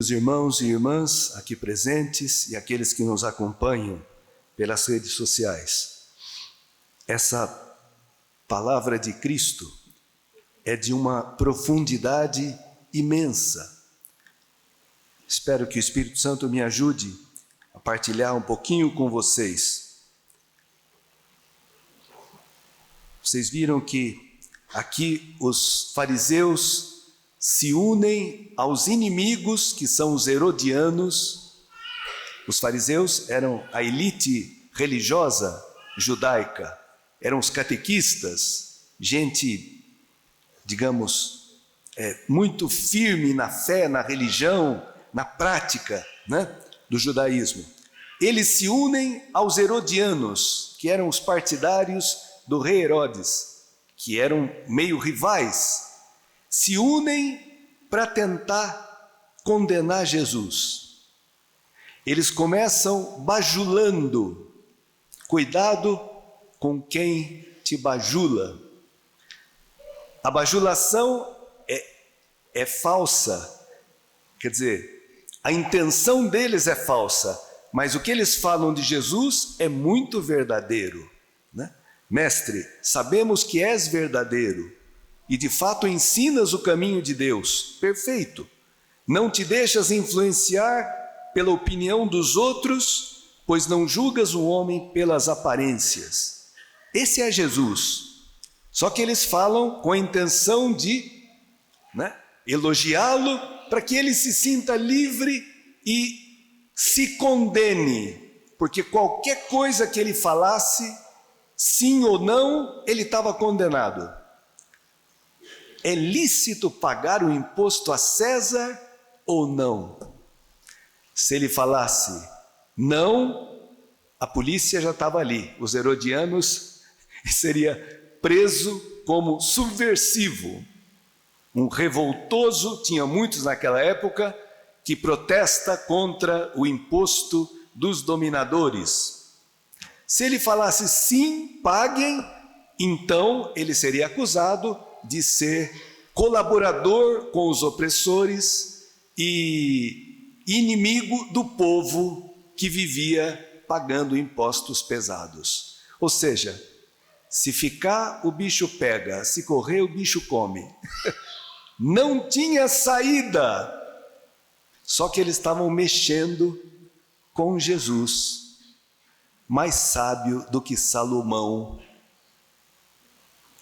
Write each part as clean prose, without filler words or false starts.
Os irmãos e irmãs aqui presentes e aqueles que nos acompanham pelas redes sociais. Essa palavra de Cristo é de uma profundidade imensa. Espero que o Espírito Santo me ajude a partilhar um pouquinho com vocês. Vocês viram que aqui os fariseus se unem aos inimigos, que são os herodianos. Os fariseus eram a elite religiosa judaica, eram os catequistas, gente, digamos, muito firme na fé, na religião, na prática, do judaísmo. Eles se unem aos herodianos, que eram os partidários do rei Herodes, que eram meio rivais. Se unem para tentar condenar Jesus. Eles começam bajulando. Cuidado com quem te bajula. A bajulação é falsa. Quer dizer, a intenção deles é falsa, mas o que eles falam de Jesus é muito verdadeiro. Mestre, sabemos que és verdadeiro. E de fato ensinas o caminho de Deus. Perfeito. Não te deixas influenciar pela opinião dos outros, pois não julgas o homem pelas aparências. Esse é Jesus. Só que eles falam com a intenção de elogiá-lo para que ele se sinta livre e se condene. Porque qualquer coisa que ele falasse, sim ou não, ele estava condenado. É lícito pagar o imposto a César ou não? Se ele falasse não, a polícia já estava ali. Os herodianos seria preso como subversivo. Um revoltoso, tinha muitos naquela época, que protesta contra o imposto dos dominadores. Se ele falasse sim, paguem, então ele seria acusado de ser colaborador com os opressores e inimigo do povo que vivia pagando impostos pesados. Ou seja, se ficar, o bicho pega, se correr, o bicho come. Não tinha saída. Só que eles estavam mexendo com Jesus, mais sábio do que Salomão.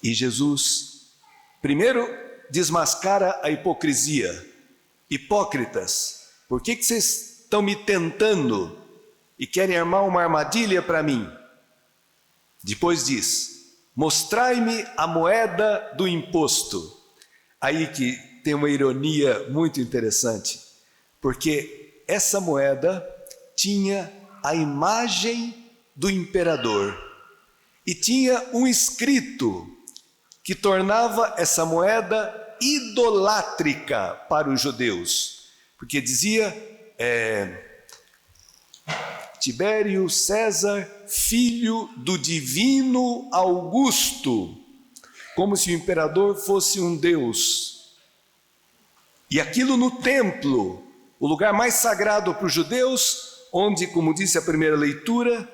E Jesus primeiro desmascara a hipocrisia. Hipócritas, por que vocês estão me tentando e querem armar uma armadilha para mim? Depois diz, mostrai-me a moeda do imposto. Aí que tem uma ironia muito interessante, porque essa moeda tinha a imagem do imperador e tinha um escrito que tornava essa moeda idolátrica para os judeus. Porque dizia, Tibério César, filho do divino Augusto, como se o imperador fosse um deus. E aquilo no templo, o lugar mais sagrado para os judeus, onde, como disse a primeira leitura,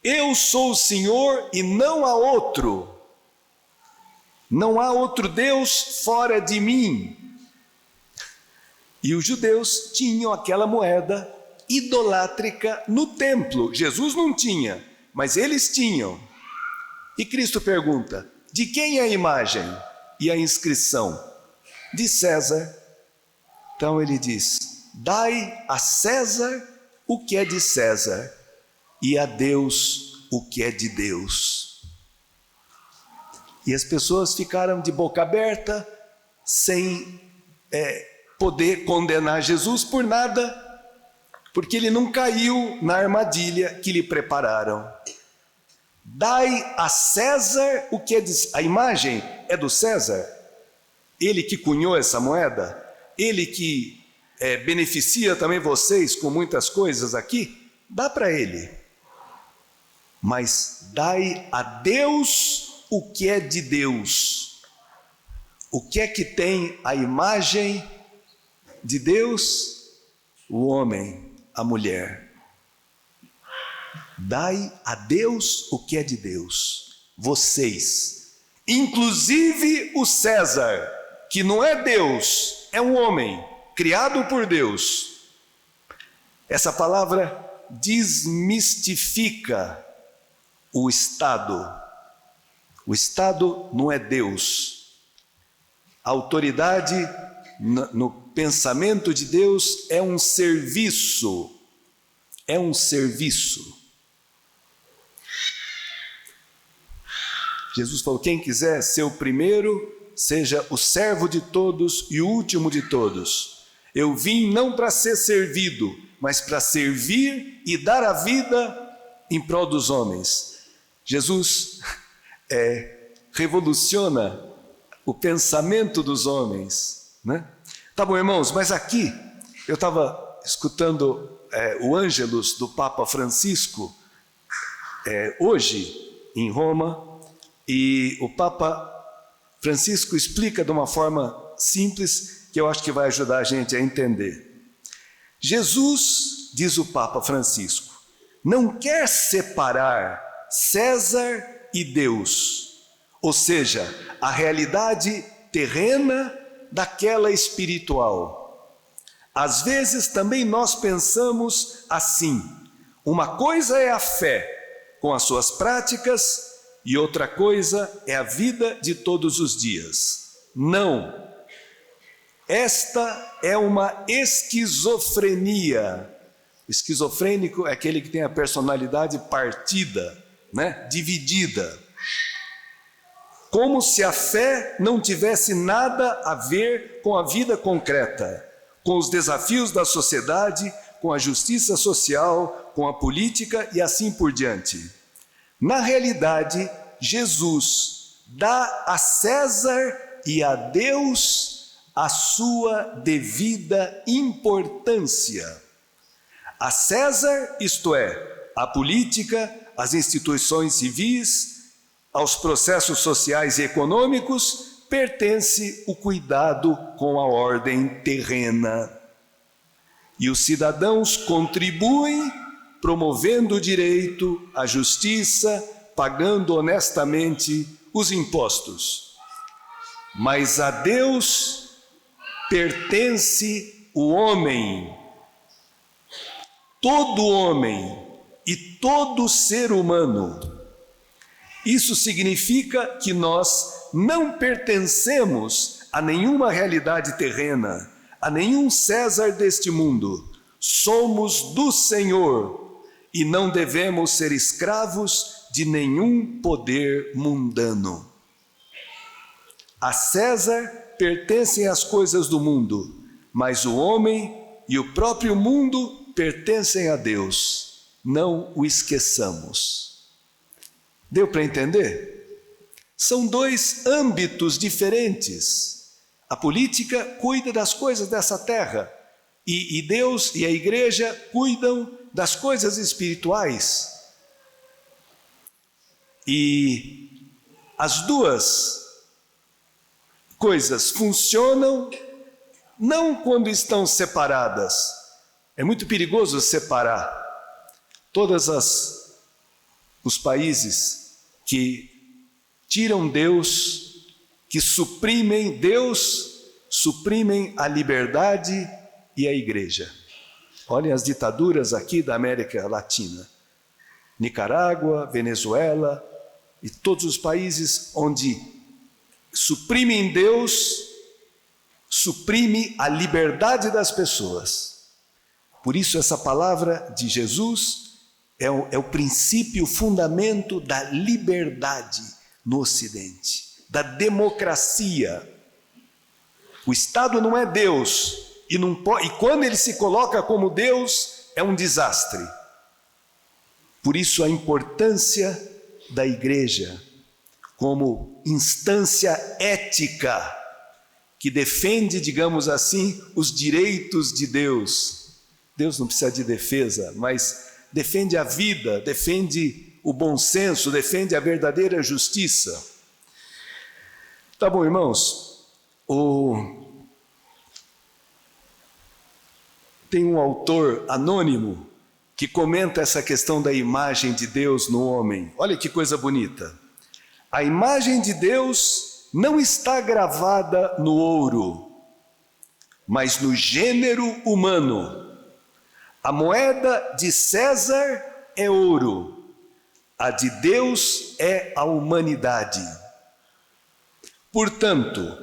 eu sou o Senhor e não há outro. Não há outro Deus fora de mim. E os judeus tinham aquela moeda idolátrica no templo. Jesus não tinha, mas eles tinham. E Cristo pergunta, de quem é a imagem e a inscrição? De César. Então ele diz, dai a César o que é de César e a Deus o que é de Deus. E as pessoas ficaram de boca aberta, sem poder condenar Jesus por nada, porque ele não caiu na armadilha que lhe prepararam. Dai a César o que é de... A imagem é do César, ele que cunhou essa moeda, ele que beneficia também vocês com muitas coisas aqui, dá para ele. Mas dai a Deus o que é de Deus. O que é que tem a imagem de Deus o homem, a mulher. Dai a Deus o que é de Deus. Vocês, inclusive o César, que não é Deus, é um homem, criado por Deus. Essa palavra desmistifica o Estado. O Estado não é Deus. A autoridade no pensamento de Deus é um serviço. É um serviço. Jesus falou: quem quiser ser o primeiro, seja o servo de todos e o último de todos. Eu vim não para ser servido, mas para servir e dar a vida em prol dos homens. Jesus revoluciona o pensamento dos homens, né? Tá bom, irmãos, mas aqui eu estava escutando o Ângelus do Papa Francisco hoje em Roma, e o Papa Francisco explica de uma forma simples que eu acho que vai ajudar a gente a entender. Jesus, diz o Papa Francisco, não quer separar César e Deus, ou seja, a realidade terrena daquela espiritual. Às vezes também nós pensamos assim: uma coisa é a fé com as suas práticas e outra coisa é a vida de todos os dias. Não. Esta é uma esquizofrenia. O esquizofrênico é aquele que tem a personalidade partida, né? Dividida. Como se a fé não tivesse nada a ver com a vida concreta, com os desafios da sociedade, com a justiça social, com a política e assim por diante. Na realidade, Jesus dá a César e a Deus a sua devida importância. A César, isto é, a política, as instituições civis, aos processos sociais e econômicos, pertence o cuidado com a ordem terrena. E os cidadãos contribuem promovendo o direito, a justiça, pagando honestamente os impostos. Mas a Deus pertence o homem, todo homem e todo ser humano. Isso significa que nós não pertencemos a nenhuma realidade terrena, a nenhum César deste mundo. Somos do Senhor e não devemos ser escravos de nenhum poder mundano. A César pertencem as coisas do mundo, mas o homem e o próprio mundo pertencem a Deus. Não o esqueçamos. Deu para entender? São dois âmbitos diferentes. A política cuida das coisas dessa terra e Deus e a igreja cuidam das coisas espirituais. E as duas coisas funcionam não quando estão separadas. É muito perigoso separar. Todos os países que tiram Deus, que suprimem Deus, suprimem a liberdade e a igreja. Olhem as ditaduras aqui da América Latina. Nicarágua, Venezuela e todos os países onde suprimem Deus, suprime a liberdade das pessoas. Por isso essa palavra de Jesus é o princípio, o fundamento da liberdade no Ocidente, da democracia. O Estado não é Deus, e quando ele se coloca como Deus, é um desastre. Por isso a importância da igreja como instância ética, que defende, digamos assim, os direitos de Deus. Deus não precisa de defesa, mas defende a vida, defende o bom senso, defende a verdadeira justiça. Tá bom, irmãos? Tem um autor anônimo que comenta essa questão da imagem de Deus no homem. Olha que coisa bonita. A imagem de Deus não está gravada no ouro, mas no gênero humano. A moeda de César é ouro, a de Deus é a humanidade. Portanto,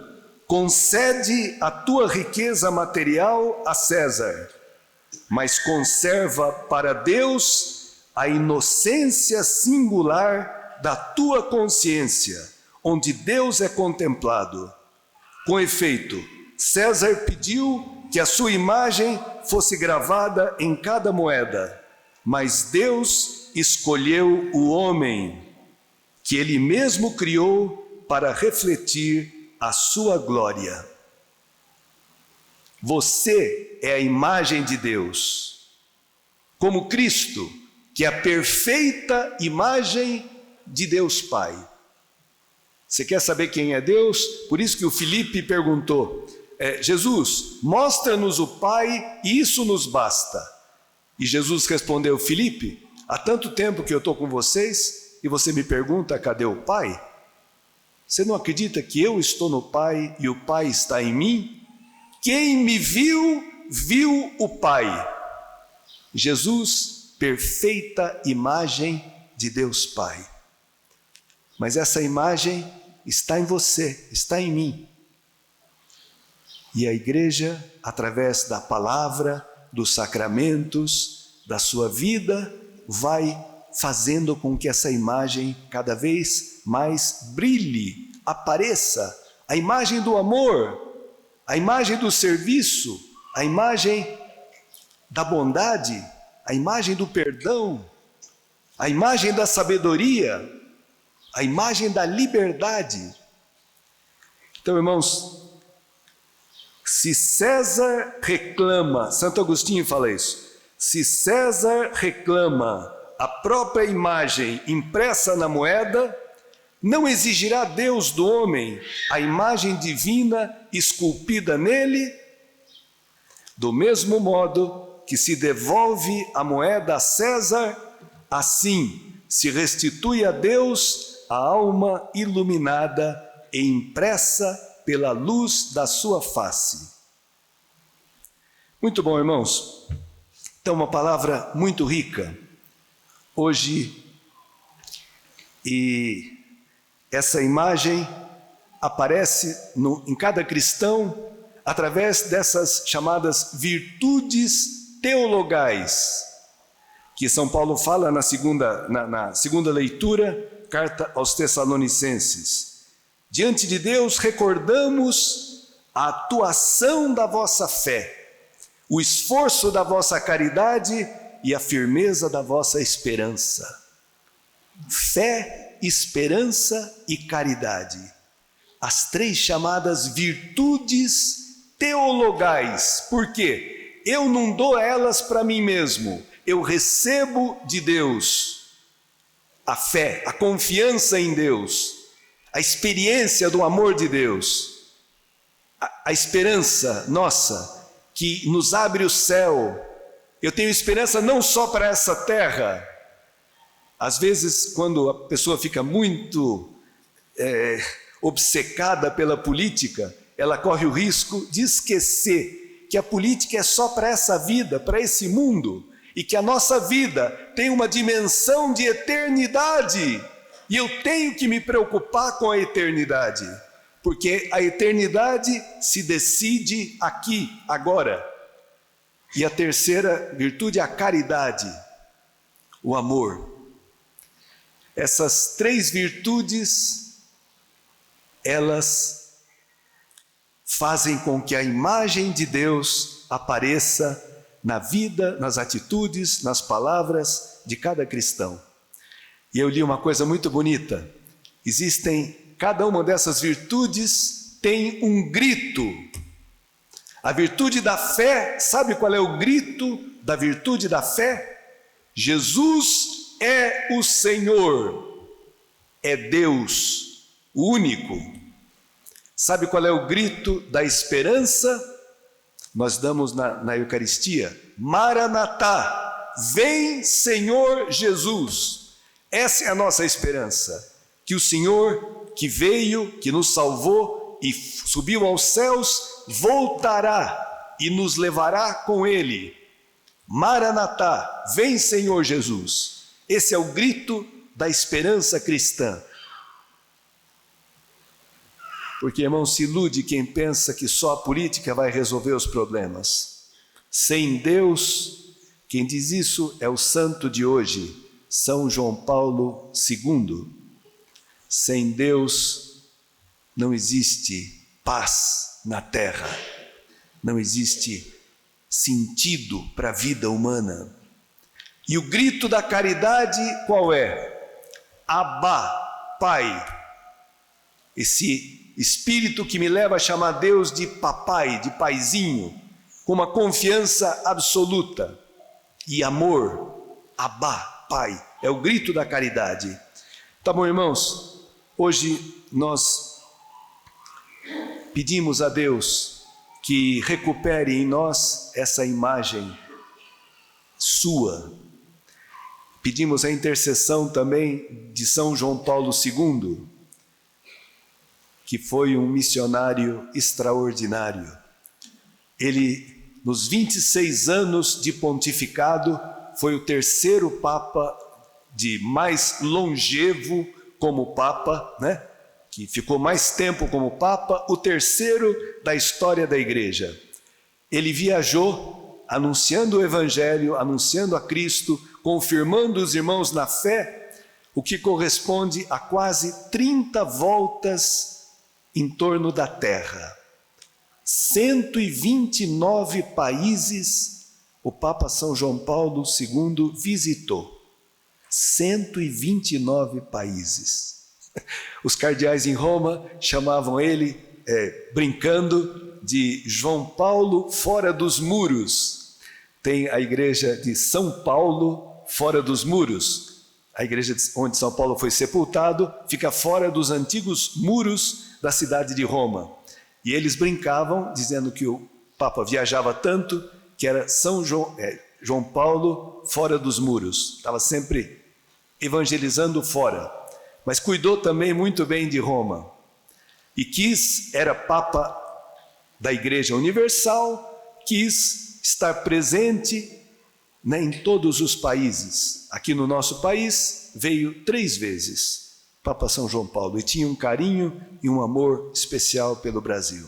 concede a tua riqueza material a César, mas conserva para Deus a inocência singular da tua consciência, onde Deus é contemplado. Com efeito, César pediu que a sua imagem fosse gravada em cada moeda, mas Deus escolheu o homem, que ele mesmo criou para refletir a sua glória. Você é a imagem de Deus, como Cristo, que é a perfeita imagem de Deus Pai. Você quer saber quem é Deus? Por isso que o Filipe perguntou, Jesus, mostra-nos o Pai e isso nos basta. E Jesus respondeu, Filipe, há tanto tempo que eu estou com vocês e você me pergunta, cadê o Pai? Você não acredita que eu estou no Pai e o Pai está em mim? Quem me viu, viu o Pai. Jesus, perfeita imagem de Deus Pai. Mas essa imagem está em você, está em mim. E a igreja, através da palavra, dos sacramentos, da sua vida, vai fazendo com que essa imagem cada vez mais brilhe, apareça. A imagem do amor, a imagem do serviço, a imagem da bondade, a imagem do perdão, a imagem da sabedoria, a imagem da liberdade. Então, irmãos, se César reclama, Santo Agostinho fala isso, se César reclama a própria imagem impressa na moeda, não exigirá Deus do homem a imagem divina esculpida nele? Do mesmo modo que se devolve a moeda a César, assim se restitui a Deus a alma iluminada e impressa pela luz da sua face. Muito bom, irmãos. Então, uma palavra muito rica hoje, e essa imagem aparece em cada cristão através dessas chamadas virtudes teologais, que São Paulo fala na segunda leitura, carta aos Tessalonicenses. Diante de Deus recordamos a atuação da vossa fé, o esforço da vossa caridade e a firmeza da vossa esperança. Fé, esperança e caridade. As três chamadas virtudes teologais. Por quê? Eu não dou elas para mim mesmo, eu recebo de Deus. A fé, a confiança em Deus, a experiência do amor de Deus, a esperança nossa, que nos abre o céu. Eu tenho esperança não só para essa terra. Às vezes, quando a pessoa fica muito obcecada pela política, ela corre o risco de esquecer que a política é só para essa vida, para esse mundo, e que a nossa vida tem uma dimensão de eternidade, e eu tenho que me preocupar com a eternidade, porque a eternidade se decide aqui, agora. E a terceira virtude é a caridade, o amor. Essas três virtudes, elas fazem com que a imagem de Deus apareça na vida, nas atitudes, nas palavras de cada cristão. E eu li uma coisa muito bonita. Cada uma dessas virtudes tem um grito. A virtude da fé, sabe qual é o grito da virtude da fé? Jesus é o Senhor, é Deus, o único. Sabe qual é o grito da esperança? nós damos na Eucaristia, Maranatá, vem Senhor Jesus. Essa é a nossa esperança, que o Senhor que veio, que nos salvou e subiu aos céus, voltará e nos levará com Ele. Maranatá, vem Senhor Jesus. Esse é o grito da esperança cristã. Porque, irmão, se ilude quem pensa que só a política vai resolver os problemas. Sem Deus, quem diz isso é o santo de hoje, São João Paulo II. Sem Deus não existe paz na terra, não existe sentido para a vida humana. E o grito da caridade qual é? Abá, Pai. Esse espírito que me leva a chamar Deus de papai, de paizinho, com uma confiança absoluta e amor. Abá, Pai, é o grito da caridade. Tá bom, irmãos? Hoje nós pedimos a Deus que recupere em nós essa imagem sua. Pedimos a intercessão também de São João Paulo II, que foi um missionário extraordinário. Ele, nos 26 anos de pontificado, foi o terceiro Papa de mais longevo como Papa, né? Que ficou mais tempo como Papa, o terceiro da história da Igreja. Ele viajou anunciando o Evangelho, anunciando a Cristo, confirmando os irmãos na fé, o que corresponde a quase 30 voltas em torno da Terra. 129 países o Papa São João Paulo II visitou. 129 países. Os cardeais em Roma chamavam ele, brincando, de João Paulo fora dos muros. Tem a igreja de São Paulo fora dos muros. A igreja onde São Paulo foi sepultado fica fora dos antigos muros da cidade de Roma. E eles brincavam, dizendo que o Papa viajava tanto que era João Paulo fora dos muros. Estava sempre evangelizando fora. Mas cuidou também muito bem de Roma. E era Papa da Igreja Universal, quis estar presente, né, em todos os países. Aqui no nosso país veio 3 vezes Papa São João Paulo e tinha um carinho e um amor especial pelo Brasil.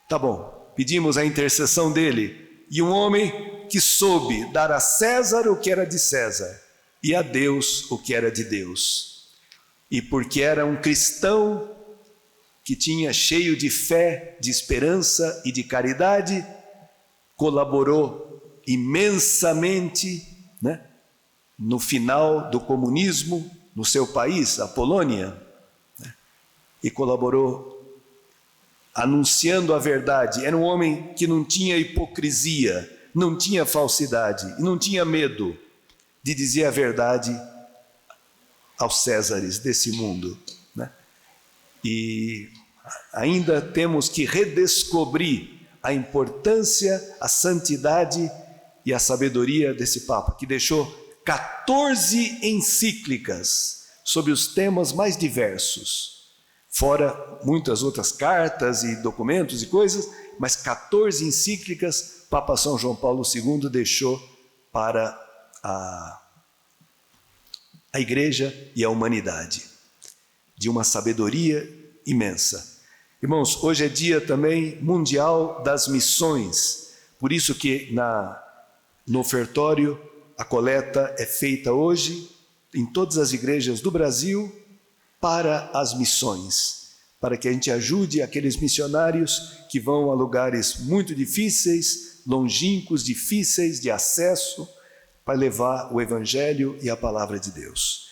Tá bom, pedimos a intercessão dele, e um homem que soube dar a César o que era de César e a Deus o que era de Deus. E porque era um cristão que tinha cheio de fé, de esperança e de caridade, colaborou imensamente, né, no final do comunismo no seu país, a Polônia, né, e colaborou anunciando a verdade. Era um homem que não tinha hipocrisia, não tinha falsidade e não tinha medo de dizer a verdade aos Césares desse mundo, né? E ainda temos que redescobrir a importância, a santidade e a sabedoria desse Papa, que deixou 14 encíclicas sobre os temas mais diversos, fora muitas outras cartas e documentos e coisas, mas 14 encíclicas Papa São João Paulo II deixou para a Igreja e a humanidade, de uma sabedoria imensa. Irmãos, hoje é dia também mundial das missões, por isso que no ofertório a coleta é feita hoje em todas as igrejas do Brasil para as missões, para que a gente ajude aqueles missionários que vão a lugares muito difíceis, longínquos, difíceis de acesso, para levar o Evangelho e a Palavra de Deus.